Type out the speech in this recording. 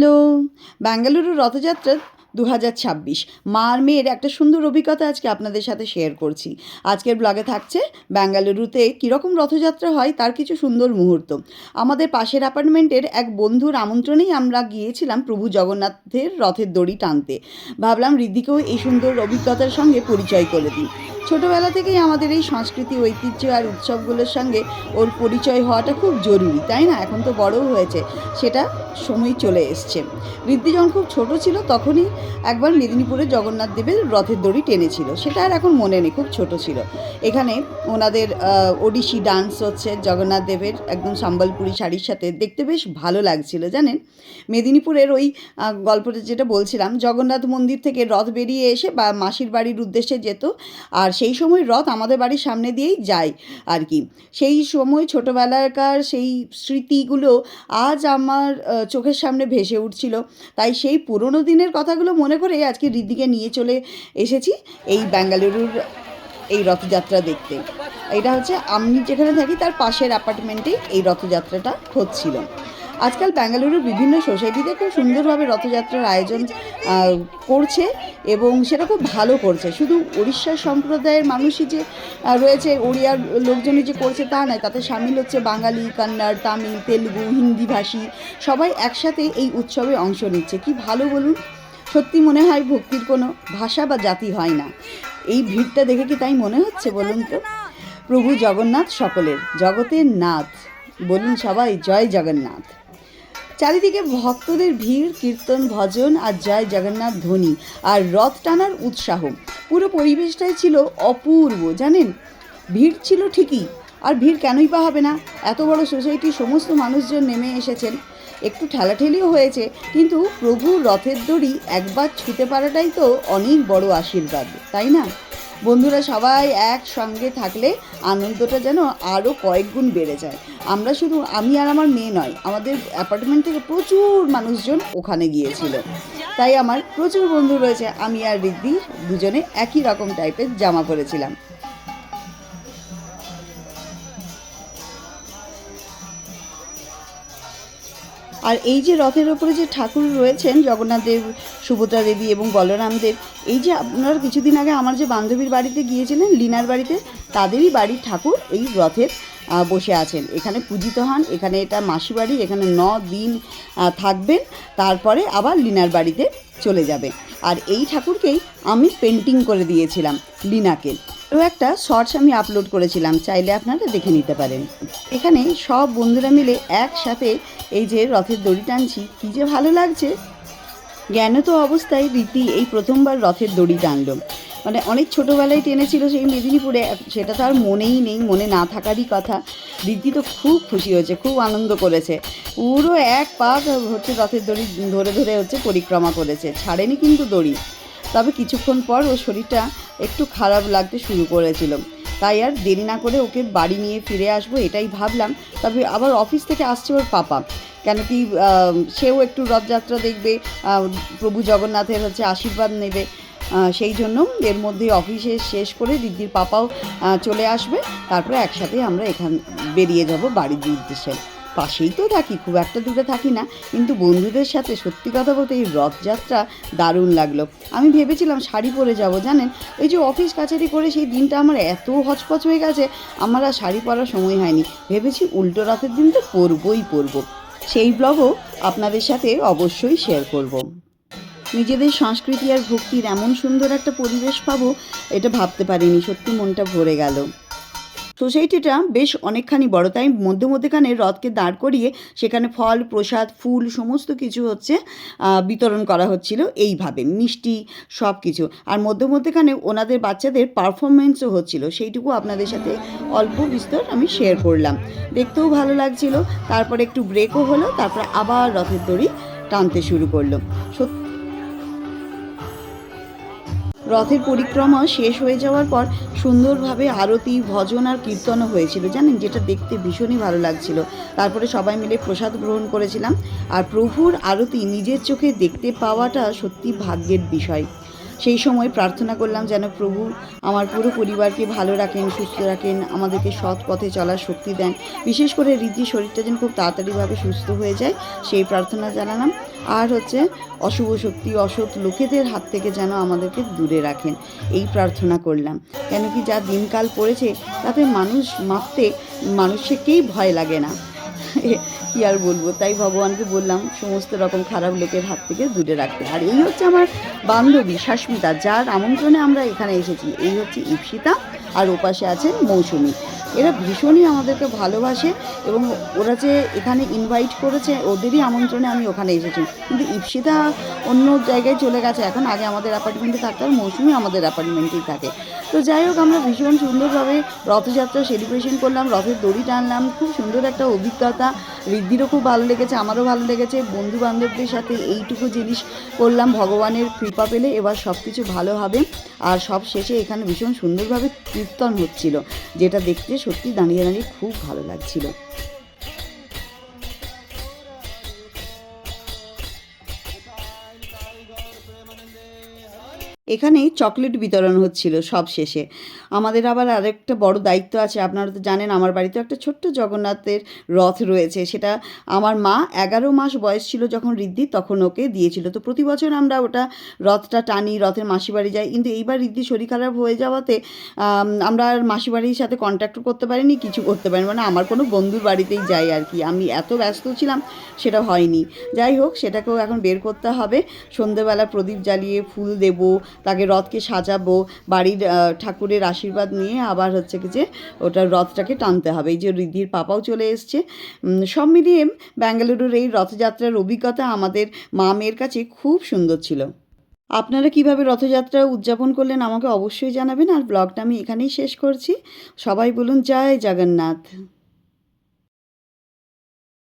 Hello! Bengaluru Rathyatra ২০২৬ মা আর মেয়ের একটা সুন্দর অভিজ্ঞতা আজকে আপনাদের সাথে শেয়ার করছি। আজকের ব্লগে থাকছে বেঙ্গালুরুতে কীরকম রথযাত্রা হয় তার কিছু সুন্দর মুহূর্ত। আমাদের পাশের অ্যাপার্টমেন্টের এক বন্ধুর আমন্ত্রণেই আমরা গিয়েছিলাম প্রভু জগন্নাথের রথের দড়ি টানতে। ভাবলাম ঋদ্ধিকেও এই সুন্দর অভিজ্ঞতার সঙ্গে পরিচয় করে দিই। ছোটোবেলা থেকেই আমাদের এই সংস্কৃতি, ঐতিহ্য আর উৎসবগুলোর সঙ্গে ওর পরিচয় হওয়াটা খুব জরুরি, তাই না? এখন তো বড়ও হয়েছে, সেটা সময় চলে এসছে। ঋদ্ধি যখন খুব ছোটো ছিল তখনই একবার মেদিনীপুরে জগন্নাথ দেবের রথের দড়ি টেনেছিল, সেটা আর এখন মনে নেই, খুব ছোট ছিল। এখানে ওনাদের ওডিশি ডান্স হচ্ছে জগন্নাথ দেবের, একদম সম্বলপুরি শাড়ির সাথে, দেখতে বেশ ভালো লাগছিল জানেন। মেদিনীপুরের ওই গল্পটা যেটা বলছিলাম, জগন্নাথ মন্দির থেকে রথ বেরিয়ে এসে বা মাসির বাড়ির উদ্দেশ্যে যেত, আর সেই সময় রথ আমাদের বাড়ির সামনে দিয়েই যায় আর কি। সেই সময় ছোটোবেলাকার সেই স্মৃতিগুলো আজ আমার চোখের সামনে ভেসে উঠছিল। তাই সেই পুরনো দিনের কথাগুলো মনে করে আজকে ঋদ্ধিকে নিয়ে চলে এসেছি এই বেঙ্গালুরুর এই রথযাত্রা দেখতে। এটা হচ্ছে আমি যেখানে থাকি তার পাশের অ্যাপার্টমেন্টেই এই রথযাত্রাটা হচ্ছিল। আজকাল বেঙ্গালুরুর বিভিন্ন সোসাইটিতে খুব সুন্দরভাবে রথযাত্রার আয়োজন করছে এবং সেটা খুব ভালো করছে। শুধু উড়িষ্যার সম্প্রদায়ের মানুষই যে রয়েছে, ওড়িয়ার লোকজনই যে করছে তা নয়, তাতে সামিল হচ্ছে বাঙালি, কন্নড়, তামিল, তেলুগু, হিন্দিভাষী সবাই একসাথে এই উৎসবে অংশ নিচ্ছে। কি ভালো বলুন! সত্যি মনে হয় ভক্তির কোনো ভাষা বা জাতি হয় না। এই ভিড়টা দেখে কি তাই মনে হচ্ছে বলুন তো? প্রভু জগন্নাথ সকলের, জগতের নাথ, বলুন সবাই জয় জগন্নাথ। চারিদিকে ভক্তদের ভিড়, কীর্তন, ভজন আর জয় জগন্নাথ ধ্বনি আর রথ টানার উৎসাহ, পুরো পরিবেশটাই ছিল অপূর্ব জানেন। ভিড় ছিল ঠিকই, আর ভিড় কেনই বা হবে না? এত বড় সোসাইটির সমস্ত মানুষজন নেমে এসেছেন, একটু ঠেলাঠেলিও হয়েছে, কিন্তু প্রভুর রথের দড়ি একবার ছুঁতে পারাটাই তো অনেক বড় আশীর্বাদ, তাই না? বন্ধুরা সবাই একসঙ্গে থাকলে আনন্দটা যেন আরও কয়েক গুণ বেড়ে যায়। আমরা শুধু আমি আর আমার মেয়ে নয়, আমাদের অ্যাপার্টমেন্ট থেকে প্রচুর মানুষজন ওখানে গিয়েছিল। তাই আমার প্রচুর বন্ধু রয়েছে। আমি আর ঋদ্ধি দুজনে একই রকম টাইপের জামা পরেছিলাম। আর এই যে রথের ওপরে যে ঠাকুর রয়েছেন, জগন্নাথ দেব, সুভদ্রা দেবী এবং বলরাম দেব, এই যে আপনারা কিছুদিন আগে আমার যে বান্ধবীর বাড়িতে গিয়েছিলেন, লিনার বাড়িতে, তাদেরই বাড়ির ঠাকুর এই রথের বসে আছেন। এখানে পূজিত হন, এখানে এটা মাসি বাড়ি, এখানে 9 দিন থাকবেন, তারপরে আবার লিনার বাড়িতে চলে যাবে। আর এই ঠাকুরকেই আমি পেন্টিং করে দিয়েছিলাম লিনাকে। তো একটা শর্টস আমি আপলোড করেছিলাম, চাইলে আপনারা দেখে নিতে পারেন। এখানে সব বন্ধুরা মিলে একসাথে এই যে রথের দড়ি টানছি, কী যে ভালো লাগছে। জ্ঞানত অবস্থায় রীতি এই প্রথমবার রথের দড়ি টানলো। মানে অনেক ছোটোবেলায় টেনেছিল সেই মেদিনীপুরে, সেটা তো আর মনেই নেই, মনে না থাকারই কথা। রীতি তো খুব খুশি হয়েছে, খুব আনন্দ করেছে, পুরো এক পা হচ্ছে রথের দড়ি ধরে ধরে হচ্ছে পরিক্রমা করেছে, ছাড়েনি কিন্তু দড়ি। তবে কিছুক্ষণ পর ওর শরীরটা একটু খারাপ লাগতে শুরু করেছিল, তাই আর দেরি না করে ওকে বাড়ি নিয়ে ফিরে আসবো এটাই ভাবলাম। তবে আবার অফিস থেকে আসছে ওর পাপা, কেন কি সেও একটু রথযাত্রা দেখবে, প্রভু জগন্নাথের হচ্ছে আশীর্বাদ নেবে, সেই জন্য এর মধ্যে অফিসে শেষ করে ঋদ্ধির পাপাও চলে আসবে, তারপরে একসাথে আমরা এখান বেরিয়ে যাব বাড়ির উদ্দেশ্যে। পাশেই তো থাকি, খুব একটা দূরে থাকি না, কিন্তু বন্ধুদের সাথে সত্যি কথা বলতে এই রথযাত্রা দারুণ লাগলো। আমি ভেবেছিলাম শাড়ি পরে যাব জানেন, এই যে অফিস কাছারি করে সেই দিনটা আমার এত হচপচ হয়ে গেছে, আমার আর শাড়ি পরার সময় হয়নি। ভেবেছি উল্টো রথের দিন তো পরবো। সেই ব্লগও আপনাদের সাথে অবশ্যই শেয়ার করব। নিজেদের সংস্কৃতি আর ভক্তির এমন সুন্দর একটা পরিবেশ পাবো এটা ভাবতে পারিনি, সত্যি মনটা ভরে গেল। সোসাইটিটা বেশ অনেকখানি বড়, তাই মধ্যখানে রথকে দাঁড় করিয়ে সেখানে ফল, প্রসাদ, ফুল সমস্ত কিছু হচ্ছে বিতরণ করা হচ্ছিল এইভাবে, মিষ্টি সব কিছু। আর মধ্যখানে ওনাদের বাচ্চাদের পারফরমেন্সও হচ্ছিল, সেইটুকু আপনাদের সাথে অল্প বিস্তর আমি শেয়ার করলাম। দেখতেও ভালো লাগছিল। তারপরে একটু ব্রেকও হলো, তারপরে আবার রথের দড়ি টানতে শুরু করলো। রথের পরিক্রমা শেষ হয়ে যাওয়ার পর সুন্দরভাবে আরতি, ভজন আর কীর্তনও হয়েছিল জানেন, যেটা দেখতে ভীষণই ভালো লাগছিল। তারপরে সবাই মিলে প্রসাদ গ্রহণ করেছিলাম। আর প্রভুর আরতি নিজের চোখে দেখতে পাওয়াটা সত্যি ভাগ্যের বিষয়। সেই সময় প্রার্থনা করলাম যেন প্রভু আমার পুরো পরিবারকে ভালো রাখেন, সুস্থ রাখেন, আমাদেরকে সৎ পথে চলার শক্তি দেন, বিশেষ করে ঋদ্ধির শরীরটা যেন খুব তাড়াতাড়িভাবে সুস্থ হয়ে যায় সেই প্রার্থনা জানালাম। আর হচ্ছে অশুভ শক্তি, অসৎ লোকেদের হাত থেকে যেন আমাদেরকে দূরে রাখেন, এই প্রার্থনা করলাম। কেন কি যা দিনকাল পড়েছে তাতে মানুষ মারতে মানুষকেই ভয় লাগে না, কি আর বলবো। তাই ভগবানকে বললাম সমস্ত রকম খারাপ লোকের হাত থেকে দূরে রাখতে। আর এই হচ্ছে আমার বান্ধবী শাস্মিতা, যার আমন্ত্রণে আমরা এখানে এসেছি। এই হচ্ছে ইপ্সিতা, আর ওপাশে আছেন মৌসুমি। এরা ভীষণই আমাদেরকে ভালোবাসে এবং ওরা যে এখানে ইনভাইট করেছে, ওদেরই আমন্ত্রণে আমি ওখানে এসেছি। কিন্তু ইপ্সিতা অন্য জায়গায় চলে গেছে এখন, আগে আমাদের অ্যাপার্টমেন্টে থাকতো, আর মৌসুমি আমাদের অ্যাপার্টমেন্টেই থাকে। তো যাই হোক, আমরা ভীষণ সুন্দরভাবে রথযাত্রা সেলিব্রেশন করলাম, রথের দড়ি টানলাম, খুব সুন্দর একটা অভিজ্ঞতা। ঋদ্ধিরও খুব ভালো লেগেছে, আমারও ভালো লেগেছে। বন্ধু বান্ধবদের সাথে এইটুকু জিনিস করলাম, ভগবানের কৃপা পেলে এবার সব কিছু ভালো হবে। আর সব শেষে এখানে ভীষণ সুন্দরভাবে কীর্তন হচ্ছিল, যেটা দেখতে সত্যি দাঁড়িয়ে দাঁড়িয়ে খুব ভালো লাগছিল। এখানে চকলেট বিতরণ হচ্ছিল সব শেষে। আমাদের আবার আরেকটা বড় দায়িত্ব আছে, আপনারা তো জানেন আমার বাড়িতে একটা ছোট্ট জগন্নাথের রথ রয়েছে। সেটা আমার মা 11 মাস বয়স ছিল যখন ঋদ্ধি, তখন ওকে দিয়েছিল। তো প্রতি বছর আমরা ওটা রথটা টানি, রথের মাসি বাড়ি যাই। কিন্তু এইবার ঋদ্ধি শরীর খারাপ হয়ে যাওয়াতে আমরা আর মাসি বাড়ির সাথে কন্ট্যাক্ট করতে পারিনি, কিছু করতে পারিনি, মানে আমার কোনো বন্ধুর বাড়িতেই যাই আর কি। আমি এত ব্যস্ত ছিলাম সেটা হয়নি। যাই হোক, সেটাকেও এখন বের করতে হবে। সন্ধেবেলা প্রদীপ জ্বালিয়ে ফুল দেবো, তাকে রথকে সাজাবো, বাড়ির ঠাকুরের আশীর্বাদ নিয়ে আবার হচ্ছে কি যে ওটা রথটাকে টানতে হবে। এই যে ঋদ্ধির পাপাও চলে এসছে। সব মিলিয়ে ব্যাঙ্গালুরুর এই রথযাত্রার অভিজ্ঞতা আমাদের মা মেয়ের কাছে খুব সুন্দর ছিল। আপনারা কিভাবে রথযাত্রা উদযাপন করলেন আমাকে অবশ্যই জানাবেন। আর ব্লগটা আমি এখানেই শেষ করছি। সবাই বলুন জয় জগন্নাথ।